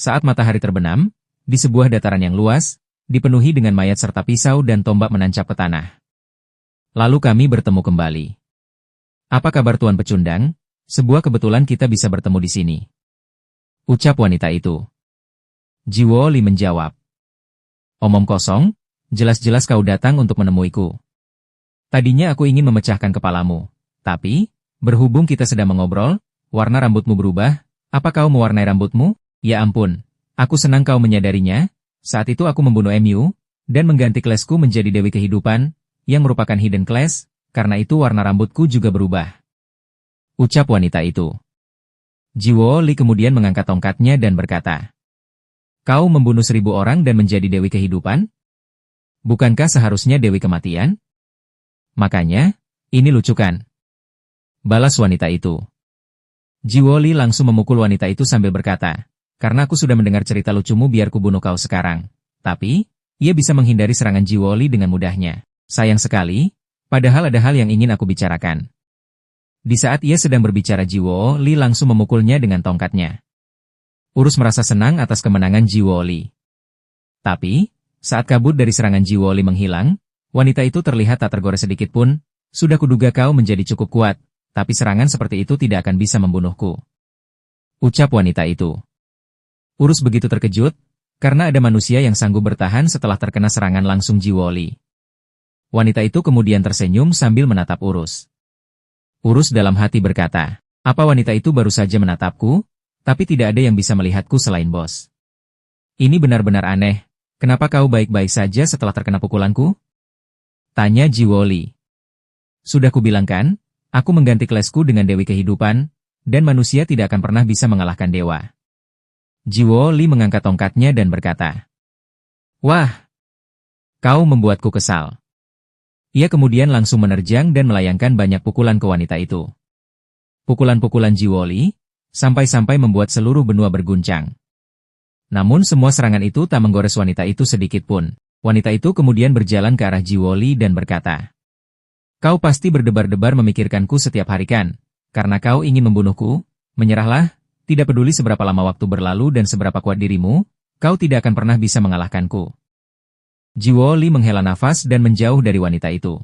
Saat matahari terbenam, di sebuah dataran yang luas, dipenuhi dengan mayat serta pisau dan tombak menancap ke tanah. Lalu kami bertemu kembali. Apa kabar Tuan Pecundang? Sebuah kebetulan kita bisa bertemu di sini. Ucap wanita itu. Jiwo Li menjawab. Omong kosong, jelas-jelas kau datang untuk menemuiku. Tadinya aku ingin memecahkan kepalamu, tapi, berhubung kita sedang mengobrol, warna rambutmu berubah, apa kau mewarnai rambutmu? Ya ampun, aku senang kau menyadarinya. Saat itu aku membunuh Mu, dan mengganti kelasku menjadi Dewi Kehidupan, yang merupakan hidden class, karena itu warna rambutku juga berubah. Ucap wanita itu. Jiwo Li kemudian mengangkat tongkatnya dan berkata, kau membunuh 1000 orang dan menjadi Dewi Kehidupan? Bukankah seharusnya Dewi Kematian? Makanya, ini lucu kan? Balas wanita itu. Jiwo Li langsung memukul wanita itu sambil berkata, karena aku sudah mendengar cerita lucumu biar ku bunuh kau sekarang. Tapi, ia bisa menghindari serangan Jiwo Li dengan mudahnya. Sayang sekali, padahal ada hal yang ingin aku bicarakan. Di saat ia sedang berbicara Jiwo Li langsung memukulnya dengan tongkatnya. Urus merasa senang atas kemenangan Jiwo Li. Tapi, saat kabut dari serangan Jiwo Li menghilang, wanita itu terlihat tak tergores sedikit pun. Sudah kuduga kau menjadi cukup kuat, tapi serangan seperti itu tidak akan bisa membunuhku. Ucap wanita itu. Urus begitu terkejut, karena ada manusia yang sanggup bertahan setelah terkena serangan langsung Jiwo Li. Wanita itu kemudian tersenyum sambil menatap Urus. Urus dalam hati berkata, apa wanita itu baru saja menatapku, tapi tidak ada yang bisa melihatku selain bos. Ini benar-benar aneh, kenapa kau baik-baik saja setelah terkena pukulanku? Tanya Jiwo Li. Sudah kubilangkan, aku mengganti kelasku dengan Dewi Kehidupan, dan manusia tidak akan pernah bisa mengalahkan dewa. Jiwo Li mengangkat tongkatnya dan berkata, wah, kau membuatku kesal. Ia kemudian langsung menerjang dan melayangkan banyak pukulan ke wanita itu. Pukulan-pukulan Jiwo Li, sampai-sampai membuat seluruh benua berguncang. Namun semua serangan itu tak menggores wanita itu sedikit pun. Wanita itu kemudian berjalan ke arah Jiwo Li dan berkata, kau pasti berdebar-debar memikirkanku setiap hari kan? Karena kau ingin membunuhku? Menyerahlah. Tidak peduli seberapa lama waktu berlalu dan seberapa kuat dirimu, kau tidak akan pernah bisa mengalahkanku. Jiwo Li menghela nafas dan menjauh dari wanita itu.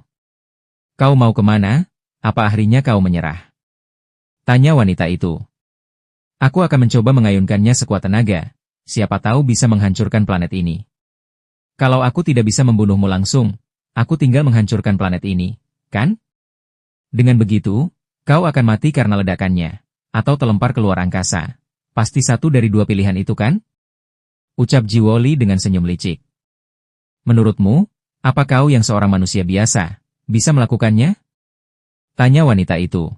Kau mau kemana? Apa akhirnya kau menyerah? Tanya wanita itu. Aku akan mencoba mengayunkannya sekuat tenaga. Siapa tahu bisa menghancurkan planet ini. Kalau aku tidak bisa membunuhmu langsung, aku tinggal menghancurkan planet ini, kan? Dengan begitu, kau akan mati karena ledakannya. Atau terlempar keluar angkasa. Pasti satu dari dua pilihan itu kan? Ucap Jiwo Li dengan senyum licik. Menurutmu, apa kau yang seorang manusia biasa, bisa melakukannya? Tanya wanita itu.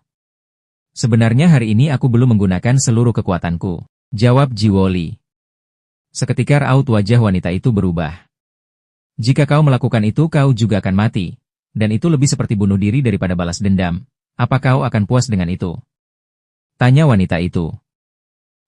Sebenarnya hari ini aku belum menggunakan seluruh kekuatanku. Jawab Jiwo Li. Seketika raut wajah wanita itu berubah. Jika kau melakukan itu kau juga akan mati. Dan itu lebih seperti bunuh diri daripada balas dendam. Apa kau akan puas dengan itu? Tanya wanita itu.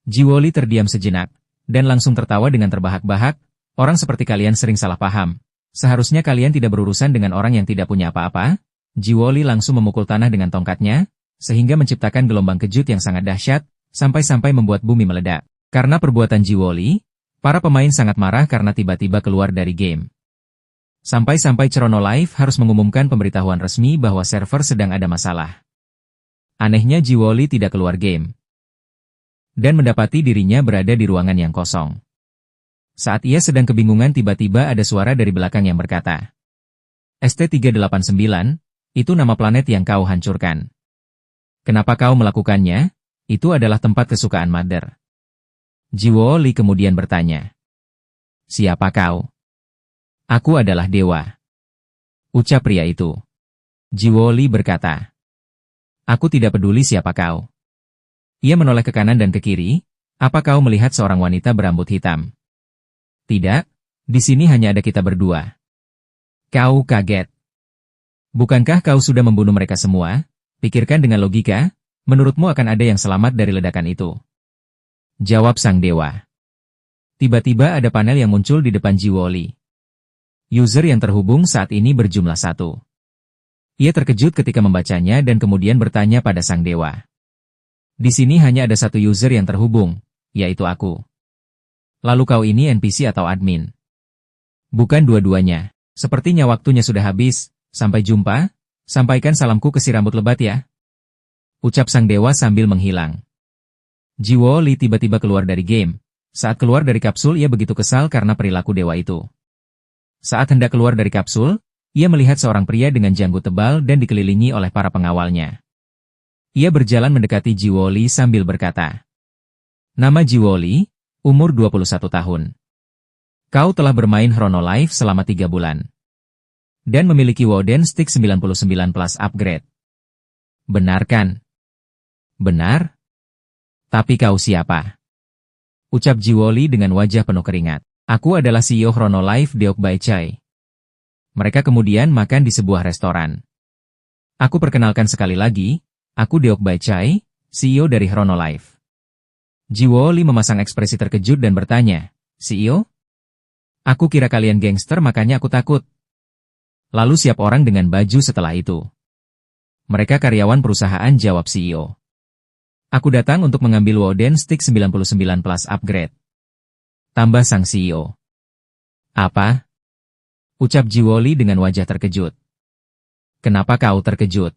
Jiwo Li terdiam sejenak, dan langsung tertawa dengan terbahak-bahak, orang seperti kalian sering salah paham. Seharusnya kalian tidak berurusan dengan orang yang tidak punya apa-apa. Jiwo Li langsung memukul tanah dengan tongkatnya, sehingga menciptakan gelombang kejut yang sangat dahsyat, sampai-sampai membuat bumi meledak. Karena perbuatan Jiwo Li, para pemain sangat marah karena tiba-tiba keluar dari game. Sampai-sampai Cerono Live harus mengumumkan pemberitahuan resmi bahwa server sedang ada masalah. Anehnya Jiwo Li tidak keluar game. Dan mendapati dirinya berada di ruangan yang kosong. Saat ia sedang kebingungan tiba-tiba ada suara dari belakang yang berkata, ST389, itu nama planet yang kau hancurkan. Kenapa kau melakukannya? Itu adalah tempat kesukaan Mother. Jiwo Li kemudian bertanya, siapa kau? Aku adalah dewa. Ucap pria itu. Jiwo Li berkata, aku tidak peduli siapa kau. Ia menoleh ke kanan dan ke kiri. Apa kau melihat seorang wanita berambut hitam? Tidak, di sini hanya ada kita berdua. Kau kaget. Bukankah kau sudah membunuh mereka semua? Pikirkan dengan logika, menurutmu akan ada yang selamat dari ledakan itu. Jawab sang dewa. Tiba-tiba ada panel yang muncul di depan Jiwo Li. User yang terhubung saat ini berjumlah 1. Ia terkejut ketika membacanya dan kemudian bertanya pada sang dewa. Di sini hanya ada 1 user yang terhubung, yaitu aku. Lalu kau ini NPC atau admin? Bukan dua-duanya. Sepertinya waktunya sudah habis. Sampai jumpa. Sampaikan salamku ke si rambut lebat ya. Ucap sang dewa sambil menghilang. Jiwo Li tiba-tiba keluar dari game. Saat keluar dari kapsul ia begitu kesal karena perilaku dewa itu. Saat hendak keluar dari kapsul, ia melihat seorang pria dengan janggut tebal dan dikelilingi oleh para pengawalnya. Ia berjalan mendekati Jiwo Li sambil berkata, "Nama Jiwo Li, umur 21 tahun. Kau telah bermain Chronolife selama 3 bulan. Dan memiliki Woden Stick 99 plus upgrade. Benar kan?" "Benar? Tapi kau siapa?" Ucap Jiwo Li dengan wajah penuh keringat. "Aku adalah CEO Chronolife Deok Baichai." Mereka kemudian makan di sebuah restoran. "Aku perkenalkan sekali lagi, aku Deok Baichai, CEO dari Chronolife." Jiwo Li memasang ekspresi terkejut dan bertanya, "CEO? Aku kira kalian gangster makanya aku takut." Lalu siap orang dengan baju setelah itu. "Mereka karyawan perusahaan," jawab CEO. "Aku datang untuk mengambil Woden Stick 99 plus upgrade." Tambah sang CEO. "Apa?" Ucap Jiwo Li dengan wajah terkejut. "Kenapa kau terkejut?"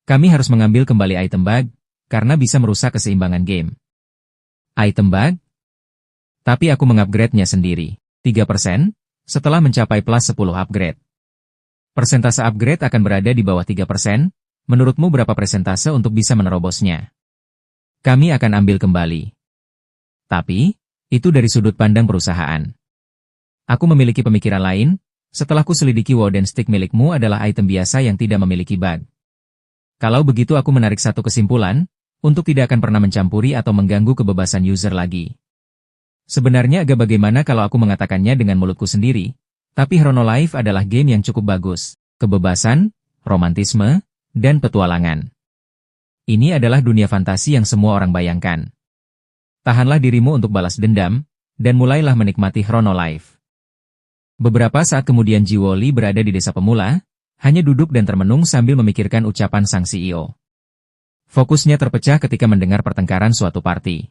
"Kami harus mengambil kembali item bug, karena bisa merusak keseimbangan game." "Item bug?" "Tapi aku mengupgrade-nya sendiri. 3%, setelah mencapai plus 10 upgrade." "Persentase upgrade akan berada di bawah 3%, menurutmu berapa persentase untuk bisa menerobosnya?" "Kami akan ambil kembali." "Tapi, itu dari sudut pandang perusahaan. Aku memiliki pemikiran lain, setelah ku selidiki Woden Stick milikmu adalah item biasa yang tidak memiliki bug. Kalau begitu aku menarik satu kesimpulan, untuk tidak akan pernah mencampuri atau mengganggu kebebasan user lagi. Sebenarnya agak bagaimana kalau aku mengatakannya dengan mulutku sendiri, tapi Chronolife adalah game yang cukup bagus. Kebebasan, romantisme, dan petualangan. Ini adalah dunia fantasi yang semua orang bayangkan. Tahanlah dirimu untuk balas dendam, dan mulailah menikmati Chronolife." Beberapa saat kemudian Jiwo Li berada di desa pemula, hanya duduk dan termenung sambil memikirkan ucapan sang CEO. Fokusnya terpecah ketika mendengar pertengkaran suatu party.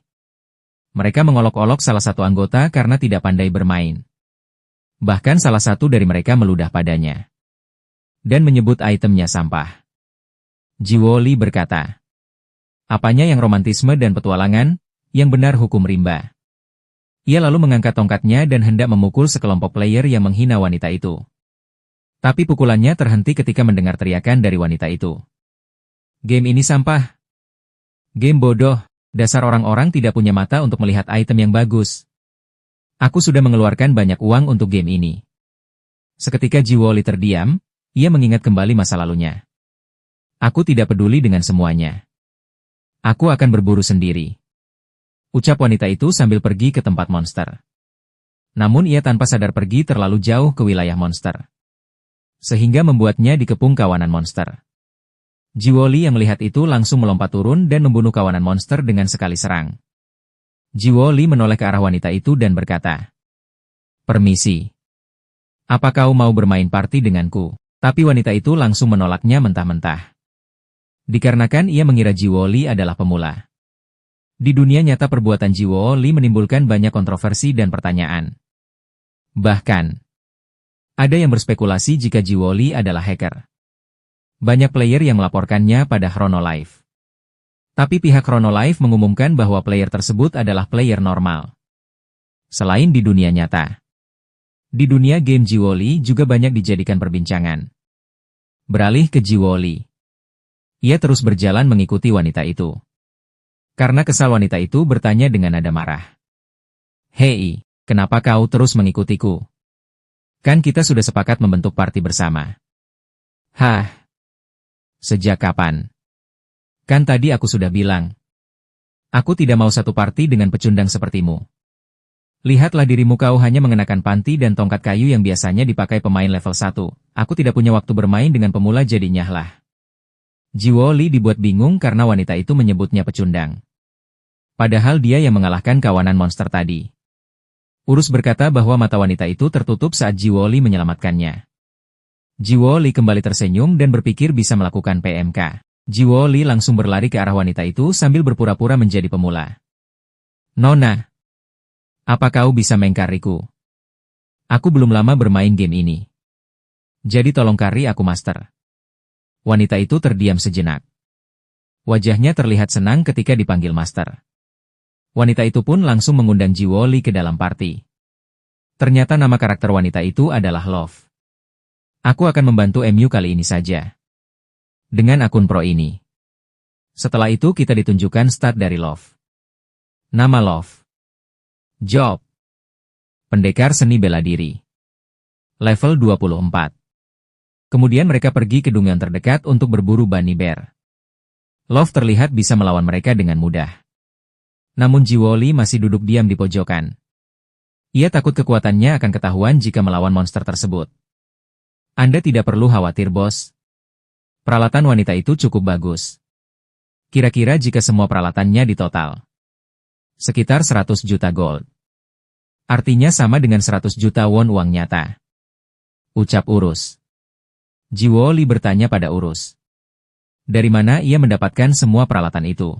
Mereka mengolok-olok salah satu anggota karena tidak pandai bermain. Bahkan salah satu dari mereka meludah padanya. Dan menyebut itemnya sampah. Jiwo Li berkata, "Apanya yang romantisme dan petualangan, yang benar hukum rimba." Ia lalu mengangkat tongkatnya dan hendak memukul sekelompok player yang menghina wanita itu. Tapi pukulannya terhenti ketika mendengar teriakan dari wanita itu. "Game ini sampah. Game bodoh, dasar orang-orang tidak punya mata untuk melihat item yang bagus. Aku sudah mengeluarkan banyak uang untuk game ini." Seketika Jiwo Li terdiam, ia mengingat kembali masa lalunya. "Aku tidak peduli dengan semuanya. Aku akan berburu sendiri." Ucap wanita itu sambil pergi ke tempat monster. Namun ia tanpa sadar pergi terlalu jauh ke wilayah monster. Sehingga membuatnya dikepung kawanan monster. Jiwo Li yang melihat itu langsung melompat turun dan membunuh kawanan monster dengan sekali serang. Jiwo Li menoleh ke arah wanita itu dan berkata, "Permisi. Apa kau mau bermain party denganku?" Tapi wanita itu langsung menolaknya mentah-mentah. Dikarenakan ia mengira Jiwo Li adalah pemula. Di dunia nyata perbuatan Jiwo Li menimbulkan banyak kontroversi dan pertanyaan. Bahkan, ada yang berspekulasi jika Jiwo Li adalah hacker. Banyak player yang melaporkannya pada Chronolife. Tapi pihak Chronolife mengumumkan bahwa player tersebut adalah player normal. Selain di dunia nyata, di dunia game Jiwo Li juga banyak dijadikan perbincangan. Beralih ke Jiwo Li. Ia terus berjalan mengikuti wanita itu. Karena kesal wanita itu bertanya dengan nada marah. "Hei, kenapa kau terus mengikutiku? Kan kita sudah sepakat membentuk party bersama." "Hah? Sejak kapan? Kan tadi aku sudah bilang. Aku tidak mau satu party dengan pecundang sepertimu. Lihatlah dirimu, kau hanya mengenakan panty dan tongkat kayu yang biasanya dipakai pemain level 1. Aku tidak punya waktu bermain dengan pemula jadinya lah." Jiwo Li dibuat bingung karena wanita itu menyebutnya pecundang. Padahal dia yang mengalahkan kawanan monster tadi. Urus berkata bahwa mata wanita itu tertutup saat Jiwo Li menyelamatkannya. Jiwo Li kembali tersenyum dan berpikir bisa melakukan PMK. Jiwo Li langsung berlari ke arah wanita itu sambil berpura-pura menjadi pemula. "Nona, Apa kau bisa mengkariku? Aku belum lama bermain game ini. Jadi tolong kari aku, Master. Wanita itu terdiam sejenak. Wajahnya terlihat senang ketika dipanggil Master. Wanita itu pun langsung mengundang Jiwo Li ke dalam party. Ternyata nama karakter wanita itu adalah Love. Aku akan membantu MU kali ini saja. Dengan akun pro ini. Setelah itu kita ditunjukkan stat dari Love. Nama Love. Job. Pendekar seni bela diri. Level 24. Kemudian mereka pergi ke dungeon terdekat untuk berburu bunny bear. Love terlihat bisa melawan mereka dengan mudah. Namun Jiwo Li masih duduk diam di pojokan. Ia takut kekuatannya akan ketahuan jika melawan monster tersebut. Anda tidak perlu khawatir, bos. Peralatan wanita itu cukup bagus. Kira-kira jika semua peralatannya ditotal. Sekitar 100 juta gold. Artinya sama dengan 100 juta won uang nyata. Ucap Urus. Jiwo Li bertanya pada Urus. Dari mana ia mendapatkan semua peralatan itu?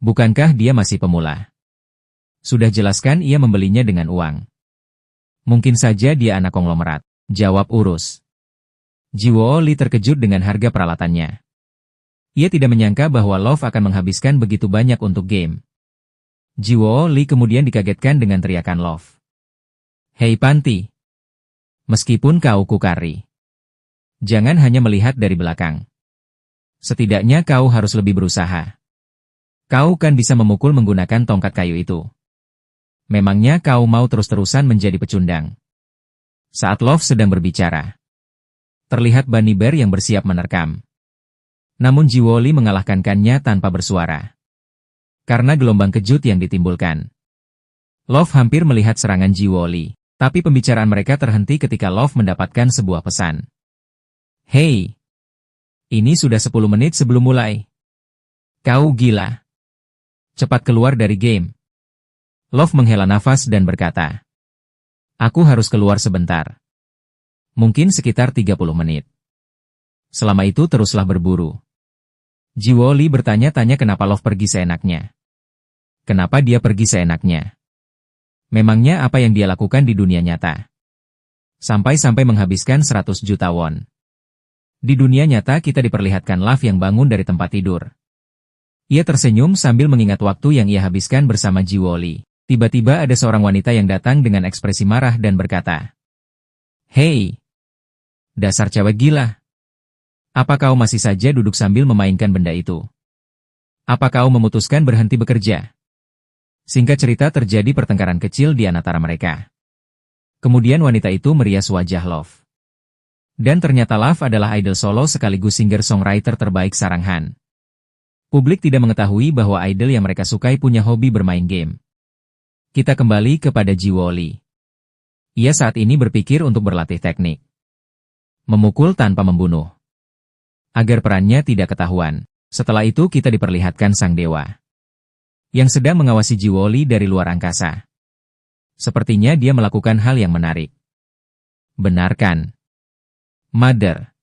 Bukankah dia masih pemula? Sudah jelaskan ia membelinya dengan uang. Mungkin saja dia anak konglomerat, jawab Urus. Jiwo Li terkejut dengan harga peralatannya. Ia tidak menyangka bahwa Love akan menghabiskan begitu banyak untuk game. Jiwo Li kemudian dikagetkan dengan teriakan Love. Hei Panti! Meskipun kau kukari. Jangan hanya melihat dari belakang. Setidaknya kau harus lebih berusaha. Kau kan bisa memukul menggunakan tongkat kayu itu. Memangnya kau mau terus-terusan menjadi pecundang? Saat Love sedang berbicara, terlihat bunny bear yang bersiap menerkam. Namun Jiwo Li mengalahkannya tanpa bersuara. Karena gelombang kejut yang ditimbulkan. Love hampir melihat serangan Jiwo Li, tapi pembicaraan mereka terhenti ketika Love mendapatkan sebuah pesan. Hei, ini sudah 10 menit sebelum mulai. Kau gila. Cepat keluar dari game. Love menghela nafas dan berkata, aku harus keluar sebentar. Mungkin sekitar 30 menit. Selama itu teruslah berburu. Jiwo Li bertanya-tanya kenapa Love pergi seenaknya. Kenapa dia pergi seenaknya? Memangnya apa yang dia lakukan di dunia nyata? Sampai-sampai menghabiskan 100 juta won. Di dunia nyata kita diperlihatkan Love yang bangun dari tempat tidur. Ia tersenyum sambil mengingat waktu yang ia habiskan bersama Jiwo Li. Tiba-tiba ada seorang wanita yang datang dengan ekspresi marah dan berkata, Hei! Dasar cewek gila! Apa kau masih saja duduk sambil memainkan benda itu? Apa kau memutuskan berhenti bekerja? Singkat cerita terjadi pertengkaran kecil di antara mereka. Kemudian wanita itu merias wajah Love. Dan ternyata Love adalah idol solo sekaligus singer-songwriter terbaik Saranghan. Publik tidak mengetahui bahwa idol yang mereka sukai punya hobi bermain game. Kita kembali kepada Jiwo Li. Ia saat ini berpikir untuk berlatih teknik. Memukul tanpa membunuh. Agar perannya tidak ketahuan. Setelah itu kita diperlihatkan sang dewa. Yang sedang mengawasi Jiwo Li dari luar angkasa. Sepertinya dia melakukan hal yang menarik. Benar kan? Mother.